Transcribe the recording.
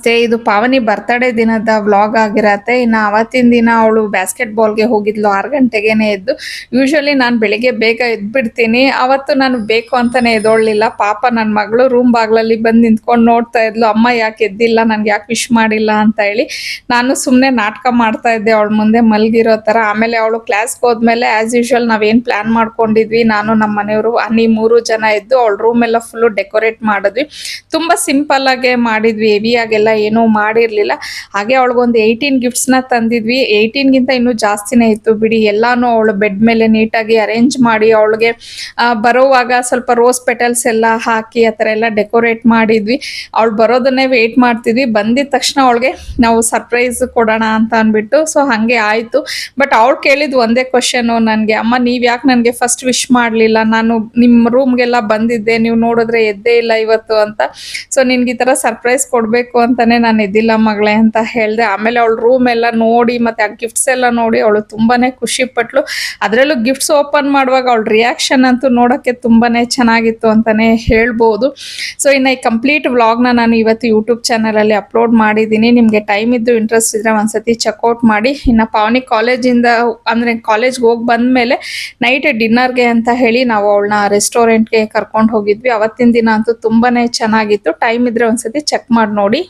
ನಮಸ್ತೆ. ಇದು ಪಾವನಿ ಬರ್ತ್ಡೇ ದಿನದ ವ್ಲಾಗ್ ಆಗಿರತ್ತೆ. ಇನ್ನು ಅವತ್ತಿನ ದಿನ ಅವಳು ಬ್ಯಾಸ್ಕೆಟ್ ಬಾಲ್ಗೆ ಹೋಗಿದ್ಲು 6 ಗಂಟೆಗೇನೆ ಎದ್ದು. ಯೂಶಲಿ ನಾನು ಬೆಳಿಗ್ಗೆ ಬೇಗ ಎದ್ಬಿಡ್ತೀನಿ. ಅವತ್ತು ನಾನು ಬೇಕು ಅಂತಾನೆ ಎದ್ದೊಳ್ಳಿಲ್ಲ. ಪಾಪ ನನ್ನ ಮಗಳು ರೂಮ್ ಬಾಗ್ಲಲ್ಲಿ ಬಂದು ನಿಂತ್ಕೊಂಡು ನೋಡ್ತಾ ಇದ್ಲು, ಅಮ್ಮ ಯಾಕೆ ಎದ್ದಿಲ್ಲ, ನನ್ಗೆ ಯಾಕೆ ವಿಶ್ ಮಾಡಿಲ್ಲ ಅಂತ ಹೇಳಿ. ನಾನು ಸುಮ್ಮನೆ ನಾಟಕ ಮಾಡ್ತಾ ಇದ್ದೆ ಅವಳ ಮುಂದೆ ಮಲಗಿರೋ ಥರ. ಆಮೇಲೆ ಅವಳು ಕ್ಲಾಸ್ಗೆ ಹೋದ್ಮೇಲೆ ಆ್ಯಸ್ ಯೂಶುವಲ್ ನಾವೇನು ಪ್ಲ್ಯಾನ್ ಮಾಡ್ಕೊಂಡಿದ್ವಿ, ನಾನು ನಮ್ಮ ಮನೆಯವರು ಅನ್ನಿ 3 ಜನ ಎದ್ದು ಅವಳ ರೂಮ್ ಎಲ್ಲ ಫುಲ್ಲು ಡೆಕೋರೇಟ್ ಮಾಡಿದ್ವಿ. ತುಂಬ ಸಿಂಪಲ್ ಆಗಿ ಮಾಡಿದ್ವಿ, ಹೆವಿಯಾಗೆಲ್ಲ ಏನೂ ಮಾಡಿರಲಿಲ್ಲ. ಹಾಗೆ ಅವಳಿಗೊಂದು 18 ಗಿಫ್ಟ್ಸ್ನ ತಂದಿದ್ವಿ. 18ಗಿಂತ ಇನ್ನೂ ಜಾಸ್ತಿನೇ ಇತ್ತು ಬಿಡಿ. ಎಲ್ಲಾನು ಅವಳು ಬೆಡ್ ಮೇಲೆ ನೀಟಾಗಿ ಅರೇಂಜ್ ಮಾಡಿ ಅವಳಿಗೆ ಬರೋವಾಗ ಸ್ವಲ್ಪ ರೋಸ್ ಪೆಟಲ್ಸ್ ಎಲ್ಲ ಹಾಕಿ ಆ ಥರ ಎಲ್ಲ ಡೆಕೋರೇಟ್ ಮಾಡಿದ್ವಿ. ಅವಳು ಬರೋದನ್ನೇ ವೆಯ್ಟ್ ಮಾಡ್ತಿದ್ವಿ. ಬಂದಿದ ತಕ್ಷಣ ಅವಳಿಗೆ ನಾವು ಸರ್ಪ್ರೈಸ್ ಕೊಡೋಣ ಅಂತ ಅಂದ್ಬಿಟ್ಟು. ಸೊ ಹಾಗೆ ಆಯಿತು. ಬಟ್ ಅವಳು ಕೇಳಿದ್ದು ಒಂದೇ ಕ್ವಶನು ನನಗೆ, ಅಮ್ಮ ನೀವು ಯಾಕೆ ನನಗೆ ಫಸ್ಟ್ ವಿಶ್ ಮಾಡಲಿಲ್ಲ, ನಾನು ನಿಮ್ಮ ರೂಮ್ಗೆಲ್ಲ ಬಂದಿದ್ದೆ, ನೀವು ನೋಡಿದ್ರೆ ಎದ್ದೇ ಇಲ್ಲ ಇವತ್ತು ಅಂತ. ಸೊ ನಿನ್ಗೆ ಈ ಥರ ಸರ್ಪ್ರೈಸ್ ಕೊಡಬೇಕು ಅಂತಾನೆ ನಾನು ಎದ್ದಿಲ್ಲ ಮಗಳೇ ಅಂತ ಹೇಳಿದೆ. ಆಮೇಲೆ ಅವಳು ರೂಮ್ ಎಲ್ಲ ನೋಡಿ ಮತ್ತು ಆ ಗಿಫ್ಟ್ಸ್ ಎಲ್ಲ ನೋಡಿ ಅವಳು ತುಂಬಾ ಖುಷಿ ಪಟ್ಲು. ಅದರಲ್ಲೂ ಗಿಫ್ಟ್ಸ್ ಓಪನ್ ಮಾಡುವಾಗ ಅವಳ ರಿಯಾಕ್ಷನ್ ಅಂತೂ ನೋಡೋಕ್ಕೆ ತುಂಬಾ ಚೆನ್ನಾಗಿತ್ತು ಅಂತಲೇ ಹೇಳ್ಬೋದು. ಸೊ ಇನ್ನು ಈ ಕಂಪ್ಲೀಟ್ ವ್ಲಾಗ್ನ ನಾನು ಇವತ್ತು ಯೂಟ್ಯೂಬ್ ಚಾನಲಲ್ಲಿ ಅಪ್ಲೋಡ್ ಮಾಡಿದ್ದೀನಿ. ನಿಮಗೆ ಟೈಮ್ ಇದ್ದು ಇಂಟ್ರೆಸ್ಟ್ ಇದ್ದರೆ ಒಂದ್ಸತಿ ಚೆಕ್ಔಟ್ ಮಾಡಿ. ಇನ್ನು ಪಾವನಿ ಕಾಲೇಜಿಂದ ಅಂದರೆ ಕಾಲೇಜ್ಗೆ ಹೋಗಿ ಬಂದಮೇಲೆ ನೈಟ್ ಡಿನ್ನರ್ಗೆ ಅಂತ ಹೇಳಿ ನಾವು ಅವಳನ್ನ ರೆಸ್ಟೋರೆಂಟ್ಗೆ ಕರ್ಕೊಂಡು ಹೋಗಿದ್ವಿ. ಅವತ್ತಿನ ದಿನ ಅಂತೂ ತುಂಬಾ ಚೆನ್ನಾಗಿತ್ತು. ಟೈಮ್ ಇದ್ದರೆ ಒಂದ್ಸತಿ ಚೆಕ್ ಮಾಡಿ ನೋಡಿ.